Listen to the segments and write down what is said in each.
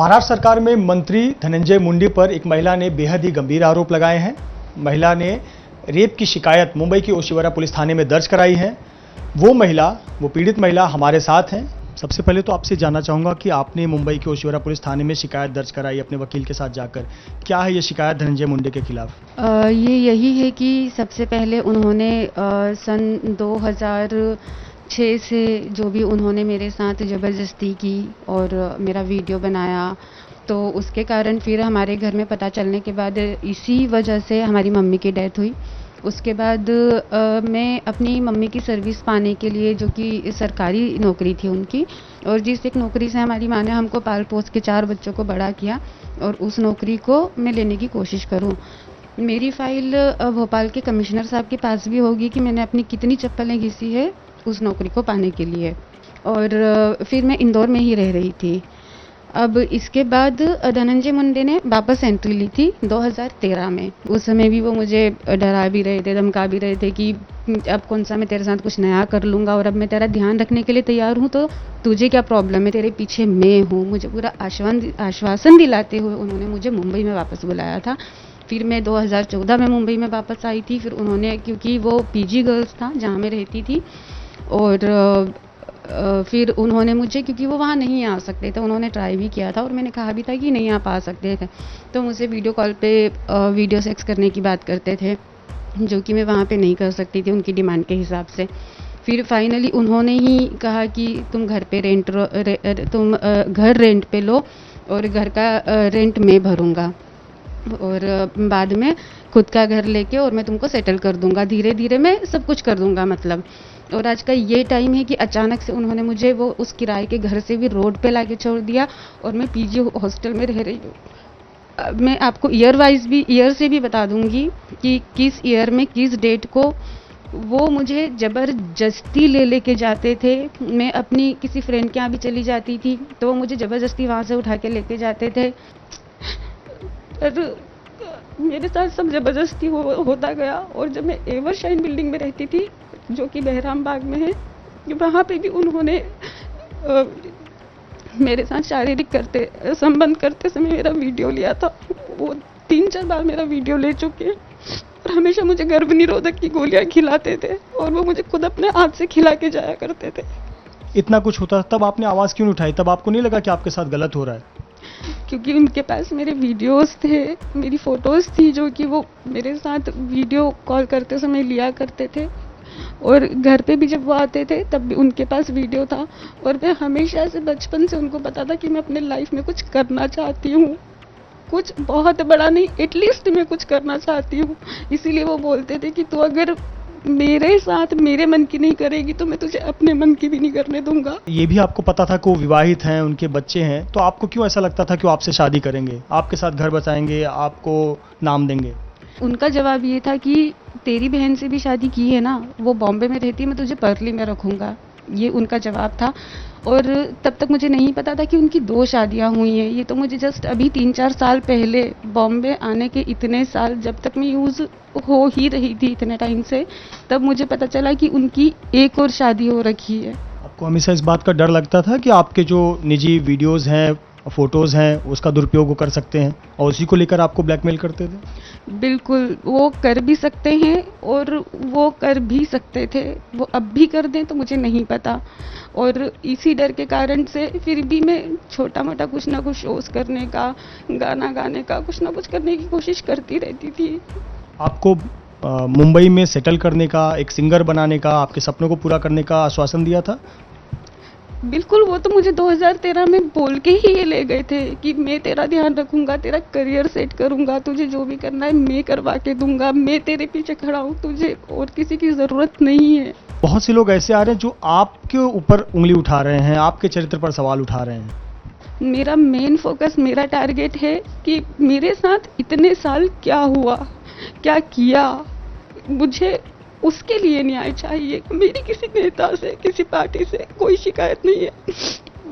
महाराष्ट्र सरकार में मंत्री धनंजय मुंडे पर एक महिला ने बेहद ही गंभीर आरोप लगाए हैं। महिला ने रेप की शिकायत मुंबई की ओशिवरा पुलिस थाने में दर्ज कराई है। वो पीड़ित महिला हमारे साथ हैं। सबसे पहले तो आपसे जानना चाहूंगा कि आपने मुंबई के ओशिवरा पुलिस थाने में शिकायत दर्ज कराई अपने वकील के साथ जाकर, क्या है ये शिकायत धनंजय मुंडे के खिलाफ? ये यही है कि सबसे पहले उन्होंने सन 2006 से जो भी उन्होंने मेरे साथ ज़बरदस्ती की और मेरा वीडियो बनाया, तो उसके कारण फिर हमारे घर में पता चलने के बाद इसी वजह से हमारी मम्मी की डेथ हुई। उसके बाद मैं अपनी मम्मी की सर्विस पाने के लिए, जो कि सरकारी नौकरी थी उनकी, और जिस एक नौकरी से हमारी माँ ने हमको पाल पोस के 4 बच्चों को बड़ा किया, और उस नौकरी को मैं लेने की कोशिश करूँ। मेरी फ़ाइल भोपाल के कमिश्नर साहब के पास भी होगी कि मैंने अपनी कितनी चप्पलें घिसी है उस नौकरी को पाने के लिए। और फिर मैं इंदौर में ही रह रही थी। अब इसके बाद धनंजय मुंडे ने वापस एंट्री ली थी 2013 में। उस समय भी वो मुझे डरा भी रहे थे, धमका भी रहे थे कि अब कौन सा मैं तेरे साथ कुछ नया कर लूँगा, और अब मैं तेरा ध्यान रखने के लिए तैयार हूँ, तो तुझे क्या प्रॉब्लम है, तेरे पीछे मैं हूँ। मुझे पूरा आश्वासन दिलाते हुए उन्होंने मुझे मुंबई में वापस बुलाया था। फिर मैं 2014 में मुंबई में वापस आई थी। फिर उन्होंने, क्योंकि वो पीजी गर्ल्स था जहाँ मैं रहती थी, और फिर उन्होंने मुझे, क्योंकि वो वहाँ नहीं आ सकते थे, उन्होंने ट्राई भी किया था और मैंने कहा भी था कि नहीं आप आ सकते थे, तो मुझसे वीडियो कॉल पे वीडियो सेक्स करने की बात करते थे, जो कि मैं वहाँ पे नहीं कर सकती थी उनकी डिमांड के हिसाब से। फिर फाइनली उन्होंने ही कहा कि तुम घर रेंट पे लो और घर का रेंट मैं भरूँगा, और बाद में खुद का घर लेके और मैं तुमको सेटल कर दूंगा, धीरे धीरे मैं सब कुछ कर दूंगा मतलब। और आज का ये टाइम है कि अचानक से उन्होंने मुझे वो उस किराए के घर से भी रोड पे लाके छोड़ दिया, और मैं पीजी हॉस्टल में रह रही हूँ। मैं आपको ईयर से भी बता दूंगी कि किस ईयर में किस डेट को वो मुझे ज़बरदस्ती लेके जाते थे। मैं अपनी किसी फ्रेंड के यहाँ भी चली जाती थी तो वो मुझे ज़बरदस्ती वहाँ से उठा के लेके जाते थे। मेरे साथ सब ज़बरदस्ती होता गया। और जब मैं एवरशाइन बिल्डिंग में रहती थी, जो कि बहराम बाग में है, वहाँ पे भी उन्होंने मेरे साथ शारीरिक संबंध करते समय मेरा वीडियो लिया था। वो 3-4 बार मेरा वीडियो ले चुके हैं, और हमेशा मुझे गर्भ निरोधक की गोलियां खिलाते थे, और वो मुझे खुद अपने हाथ से खिला के जाया करते थे। इतना कुछ होता तब आपने आवाज़ क्यों नहीं उठाई? तब आपको नहीं लगा कि आपके साथ गलत हो रहा है? क्योंकि उनके पास मेरे वीडियोस थे, मेरी फ़ोटोज़ थी, जो कि वो मेरे साथ वीडियो कॉल करते समय लिया करते थे, और घर पे भी जब वो आते थे तब भी उनके पास वीडियो था। और मैं हमेशा से, बचपन से उनको पता था कि मैं अपने लाइफ में कुछ करना चाहती हूँ, कुछ बहुत बड़ा नहीं, एटलीस्ट मैं कुछ करना चाहती हूँ। इसीलिए वो बोलते थे कि तू अगर मेरे साथ मेरे मन की नहीं करेगी तो मैं तुझे अपने मन की भी नहीं करने दूंगा। ये भी आपको पता था कि वो विवाहित हैं, उनके बच्चे हैं, तो आपको क्यों ऐसा लगता था कि वो आपसे शादी करेंगे, आपके साथ घर बसाएंगे, आपको नाम देंगे? उनका जवाब ये था कि तेरी बहन से भी शादी की है ना, वो बॉम्बे में रहती है, मैं तुझे पर्ली में रखूँगा। ये उनका जवाब था। और तब तक मुझे नहीं पता था कि उनकी 2 शादियाँ हुई हैं। ये तो मुझे जस्ट अभी 3-4 साल पहले, बॉम्बे आने के इतने साल जब तक मैं यूज़ हो ही रही थी इतने टाइम से, तब मुझे पता चला कि उनकी एक और शादी हो रखी है। आपको हमेशा इस बात का डर लगता था कि आपके जो निजी वीडियोज़ हैं, फोटोज़ हैं, उसका दुरुपयोग वो कर सकते हैं, और उसी को लेकर आपको ब्लैकमेल करते थे? बिल्कुल, वो कर भी सकते हैं और वो कर भी सकते थे। वो अब भी कर दें तो मुझे नहीं पता। और इसी डर के कारण से फिर भी मैं छोटा मोटा कुछ ना कुछ शोज़ करने का, गाना गाने का, कुछ ना कुछ करने की कोशिश करती रहती थी। आपको मुंबई में सेटल करने का, एक सिंगर बनाने का, आपके सपनों को पूरा करने का आश्वासन दिया था? बिल्कुल, वो तो मुझे 2013 में बोल के ही ये ले गए थे कि मैं तेरा ध्यान रखूंगा, तेरा करियर सेट करूंगा, तुझे जो भी करना है मैं करवा के दूंगा, मैं तेरे पीछे खड़ा हूँ, तुझे और किसी की ज़रूरत नहीं है। बहुत से लोग ऐसे आ रहे हैं जो आपके ऊपर उंगली उठा रहे हैं, आपके चरित्र पर सवाल उठा रहे हैं। मेरा मेन फोकस, मेरा टारगेट है कि मेरे साथ इतने साल क्या हुआ, क्या किया, मुझे उसके लिए न्याय चाहिए। मेरी किसी नेता से, किसी पार्टी से कोई शिकायत नहीं है।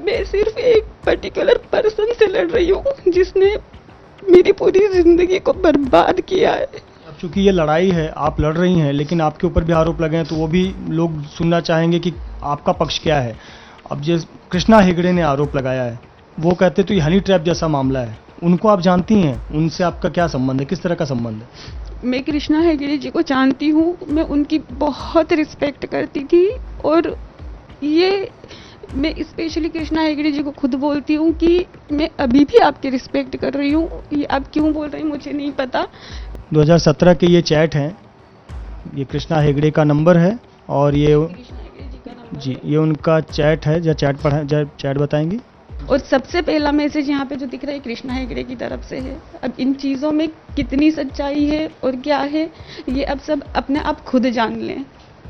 मैं सिर्फ एक पर्टिकुलर पर्सन से लड़ रही हूँ जिसने मेरी पूरी जिंदगी को बर्बाद किया है। अब चूंकि ये लड़ाई है, आप लड़ रही हैं, लेकिन आपके ऊपर भी आरोप लगे हैं, तो वो भी लोग सुनना चाहेंगे कि आपका पक्ष क्या है। अब जिस कृष्णा हेगड़े ने आरोप लगाया है वो कहते तो ये हनी ट्रैप जैसा मामला है, उनको आप जानती हैं? उनसे आपका क्या संबंध है, किस तरह का संबंध है? मैं कृष्णा हेगड़े जी को जानती हूँ, मैं उनकी बहुत रिस्पेक्ट करती थी और ये मैं स्पेशली कृष्णा हेगड़े जी को खुद बोलती हूँ कि मैं अभी भी आपकी रिस्पेक्ट कर रही हूँ। ये आप क्यों बोल रहे हैं मुझे नहीं पता। 2017 के ये चैट हैं, ये कृष्णा हेगड़े का नंबर है और ये कृष्णा हेगड़े जी का नंबर जी ये उनका चैट है। जरा चैट पढ़ा, जरा चैट बताएंगी? और सबसे पहला मैसेज यहाँ पे जो दिख रहा है कृष्णा हेगड़े की तरफ से है। अब इन चीज़ों में कितनी सच्चाई है और क्या है, ये अब सब अपने आप खुद जान लें।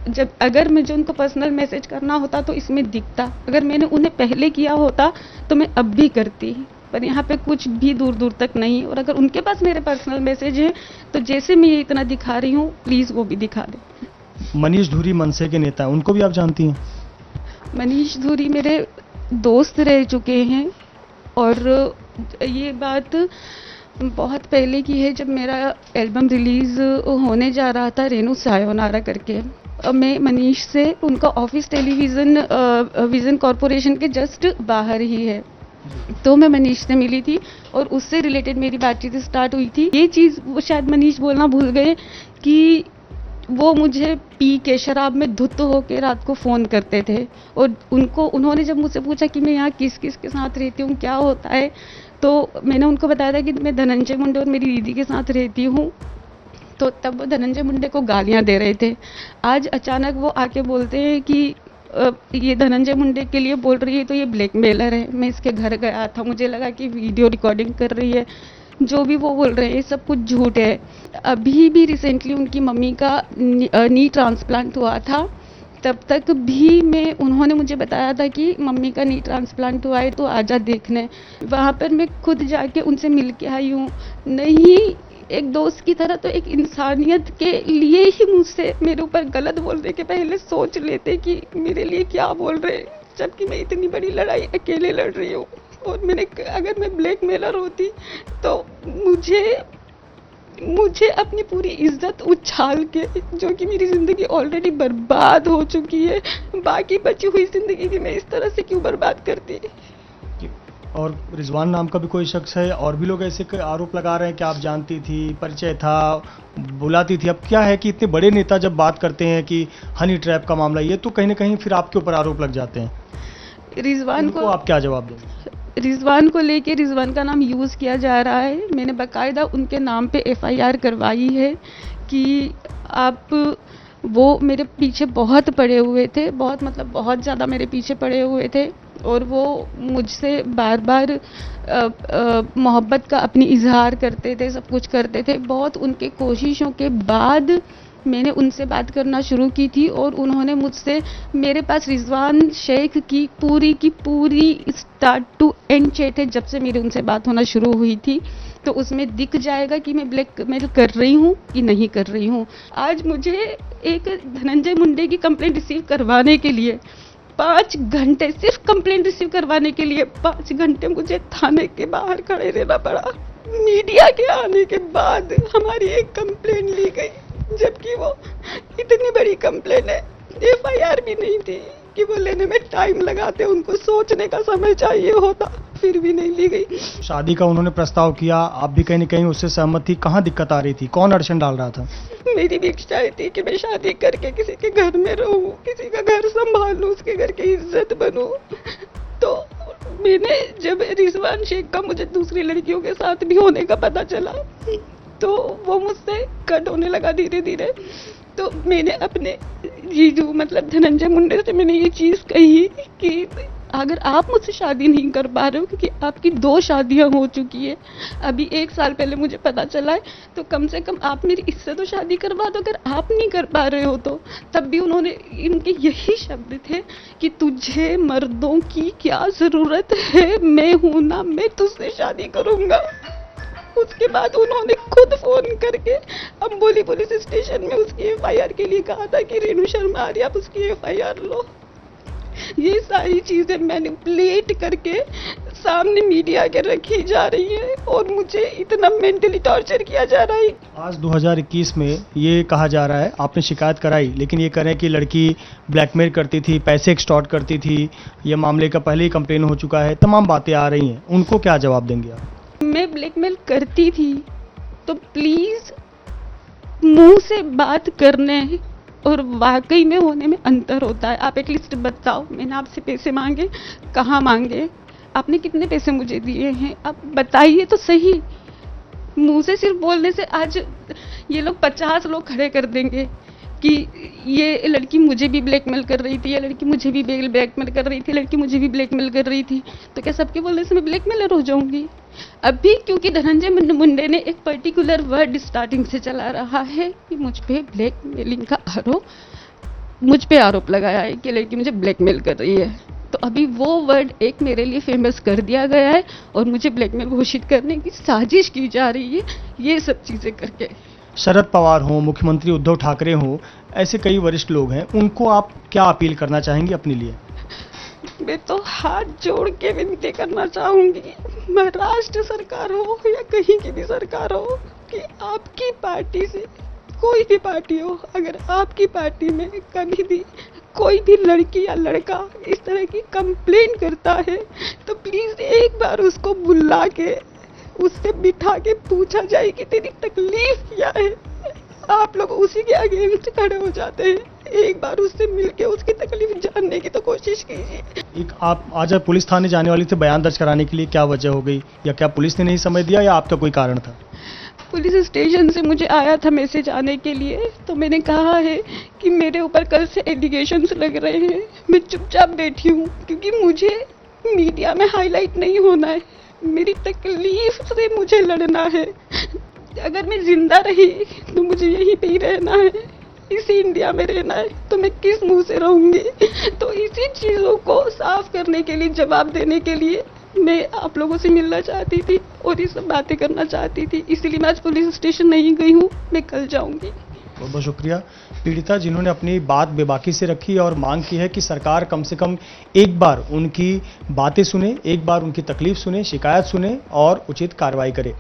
जब अगर मुझे उनको पर्सनल मैसेज करना होता तो इसमें दिखता, अगर मैंने उन्हें पहले किया होता तो मैं अब भी करती, पर यहाँ पे कुछ भी दूर दूर तक नहीं। और अगर उनके पास मेरे पर्सनल मैसेज हैं तो जैसे मैं ये इतना दिखा रही हूँ, प्लीज़ वो भी दिखा दें। मनीष धूरी मनसे के नेता हैं, उनको भी आप जानती हैं? मनीष धूरी मेरे दोस्त रह चुके हैं और ये बात बहुत पहले की है, जब मेरा एल्बम रिलीज़ होने जा रहा था रेनू सायोनारा करके। मैं मनीष से, उनका ऑफिस टेलीविज़न विज़न कॉरपोरेशन के जस्ट बाहर ही है, तो मैं मनीष से मिली थी और उससे रिलेटेड मेरी बातचीत स्टार्ट हुई थी। ये चीज़ वो शायद मनीष बोलना भूल गए कि वो मुझे पी के शराब में धुत होकर रात को फ़ोन करते थे और उन्होंने जब मुझसे पूछा कि मैं यहाँ किस किस के साथ रहती हूँ, क्या होता है, तो मैंने उनको बताया था कि मैं धनंजय मुंडे और मेरी दीदी के साथ रहती हूँ। तो तब वो धनंजय मुंडे को गालियाँ दे रहे थे। आज अचानक वो आके बोलते हैं कि ये धनंजय मुंडे के लिए बोल रही है तो ये ब्लैकमेलर है। मैं इसके घर गया था, मुझे लगा कि वीडियो रिकॉर्डिंग कर रही है। जो भी वो बोल रहे हैं सब कुछ झूठ है। अभी भी रिसेंटली उनकी मम्मी का नी ट्रांसप्लांट हुआ था, तब तक भी उन्होंने मुझे बताया था कि मम्मी का नी ट्रांसप्लांट हुआ है तो आजा देखने। वहाँ पर मैं खुद जाके उनसे मिल के आई हूँ। नहीं एक दोस्त की तरह तो एक इंसानियत के लिए ही मुझसे मेरे ऊपर गलत बोलने के पहले सोच लेते कि मेरे लिए क्या बोल रहे हैं, जबकि मैं इतनी बड़ी लड़ाई अकेले लड़ रही हूँ। और अगर मैं ब्लैकमेलर होती तो मुझे अपनी पूरी इज्जत उछाल के, जो कि मेरी ज़िंदगी ऑलरेडी बर्बाद हो चुकी है, बाकी बची हुई ज़िंदगी भी मैं इस तरह से क्यों बर्बाद करती। और रिजवान नाम का भी कोई शख्स है, और भी लोग ऐसे आरोप लगा रहे हैं कि आप जानती थी, परिचय था, बुलाती थी। अब क्या है कि इतने बड़े नेता जब बात करते हैं कि हनी ट्रैप का मामला, ये तो कहीं ना कहीं फिर आपके ऊपर आरोप लग जाते हैं। रिजवान को आप क्या जवाब देंगे? रिजवान को लेके रिजवान का नाम यूज़ किया जा रहा है। मैंने बाकायदा उनके नाम पे FIR करवाई है कि वो मेरे पीछे बहुत पड़े हुए थे, बहुत ज़्यादा मेरे पीछे पड़े हुए थे और वो मुझसे बार बार मोहब्बत का अपनी इजहार करते थे, सब कुछ करते थे। बहुत उनके कोशिशों के बाद मैंने उनसे बात करना शुरू की थी और उन्होंने मुझसे, मेरे पास रिजवान शेख की पूरी स्टार्ट टू एंड चैट है जब से मेरी उनसे बात होना शुरू हुई थी, तो उसमें दिख जाएगा कि मैं ब्लैकमेल कर रही हूँ कि नहीं कर रही हूँ। आज मुझे एक धनंजय मुंडे की कंप्लेंट रिसीव करवाने के लिए 5 घंटे, सिर्फ कंप्लेंट रिसीव करवाने के लिए 5 घंटे मुझे थाने के बाहर खड़े रहना पड़ा। मीडिया के आने के बाद हमारी एक कंप्लेंट ली गई, जबकि वो इतनी बड़ी कंप्लेंट है। FIR भी नहीं थी कि वो लेने में टाइम लगाते, उनको सोचने का समय चाहिए होता, फिर भी नहीं ली गई। शादी का उन्होंने प्रस्ताव किया, आप भी कहीं न कहीं उससे सहमत थी। कहाँ दिक्कत आ रही थी, कौन अड़चन डाल रहा था? मेरी भी इच्छा थी कि मैं शादी करके किसी के घर में रहूं, किसी का घर संभालूं, उसके घर की इज्जत बनूं। तो मैंने जब रिजवान शेख का मुझे दूसरी लड़कियों के साथ भी होने का पता चला तो वो मुझसे कट होने लगा धीरे धीरे। तो मैंने अपने जीजू धनंजय मुंडे से मैंने ये चीज़ कही कि अगर आप मुझसे शादी नहीं कर पा रहे हो, क्योंकि आपकी 2 शादियां हो चुकी है, अभी 1 साल पहले मुझे पता चला है, तो कम से कम आप मेरी इससे तो शादी करवा दो अगर आप नहीं कर पा रहे हो तो। तब भी उन्होंने, इनके यही शब्द थे कि तुझे मर्दों की क्या ज़रूरत है, मैं हूं ना, मैं तुझसे शादी करूंगा। उसके बाद उन्होंने खुद फोन करके अम्बोली पुलिस स्टेशन में उसकी FIR के लिए कहा था कि रेणु शर्मा आ रही, आप उसकी FIR लो। ये सारी चीज़ें मैनिपुलेट करके सामने मीडिया के रखी जा रही है और मुझे इतना मेंटली टॉर्चर किया जा रहा है। आज 2021 में ये कहा जा रहा है, आपने शिकायत कराई, लेकिन ये करें कि लड़की ब्लैकमेल करती थी, पैसे एक्सटॉर्ट करती थी, ये मामले का पहले ही कंप्लेन हो चुका है, तमाम बातें आ रही हैं, उनको क्या जवाब देंगे आप? मैं ब्लैकमेल करती थी तो प्लीज़ मुंह से बात करने और वाकई में होने में अंतर होता है। आप एटलीस्ट बताओ, मैंने आपसे पैसे मांगे, कहाँ मांगे, आपने कितने पैसे मुझे दिए हैं, आप बताइए तो सही। मुंह से सिर्फ बोलने से आज ये लोग 50 लोग खड़े कर देंगे कि ये लड़की मुझे भी ब्लैकमेल कर रही थी, ये लड़की मुझे भी ब्लैकमेल कर रही थी, लड़की मुझे भी ब्लैकमेल कर रही थी। तो क्या सबके बोलने से मैं ब्लैकमेलर हो जाऊंगी? अभी क्योंकि धनंजय मुंडे ने एक पर्टिकुलर वर्ड स्टार्टिंग से चला रहा है कि मुझ पे ब्लैकमेलिंग का मुझ पे आरोप लगाया है कि लड़की मुझे ब्लैकमेल कर रही है, तो अभी वो वर्ड एक मेरे लिए फेमस कर दिया गया है और मुझे ब्लैकमेल घोषित करने की साजिश की जा रही है, ये सब चीज़ें करके। शरद पवार हों, मुख्यमंत्री उद्धव ठाकरे हों, ऐसे कई वरिष्ठ लोग हैं, उनको आप क्या अपील करना चाहेंगी अपने लिए? मैं तो हाथ जोड़ के विनती करना चाहूंगी, महाराष्ट्र सरकार हो या कहीं की भी सरकार हो, कि आपकी पार्टी से कोई भी पार्टी हो, अगर आपकी पार्टी में कभी भी कोई भी लड़की या लड़का इस तरह की कंप्लेन करता है तो प्लीज एक बार उसको बुला के उससे बिठा के पूछा जाए कि तेरी तकलीफ क्या है। आप लोग उसी के अगेंस्ट खड़े हो जाते हैं, एक बार उससे मिलके उसकी तकलीफ जानने की तो कोशिश कीजिए। एक आप आज पुलिस थाने जाने वाली थे बयान दर्ज कराने के लिए, क्या वजह हो गई, या क्या पुलिस ने नहीं समय दिया या आपका कोई कारण था? पुलिस स्टेशन से मुझे आया था मैसेज आने के लिए, तो मैंने कहा है कि मेरे ऊपर कल से एलिगेशंस लग रहे हैं। मैं चुपचाप बैठी हूँ क्योंकि मुझे मीडिया में हाईलाइट नहीं होना है, मेरी तकलीफ से मुझे लड़ना है। अगर मैं जिंदा रही तो मुझे यहीं पे ही रहना है, इसी इंडिया में रहना है, तो मैं किस मुंह से रहूंगी? तो इसी चीज़ों को साफ करने के लिए, जवाब देने के लिए मैं आप लोगों से मिलना चाहती थी और ये सब बातें करना चाहती थी, इसीलिए मैं आज पुलिस स्टेशन नहीं गई हूँ, मैं कल जाऊंगी। बहुत बहुत शुक्रिया पीड़िता, जिन्होंने अपनी बात बेबाकी से रखी और मांग की है कि सरकार कम से कम एक बार उनकी बातें सुने, एक बार उनकी तकलीफ सुने, शिकायत सुने और उचित कार्रवाई करे।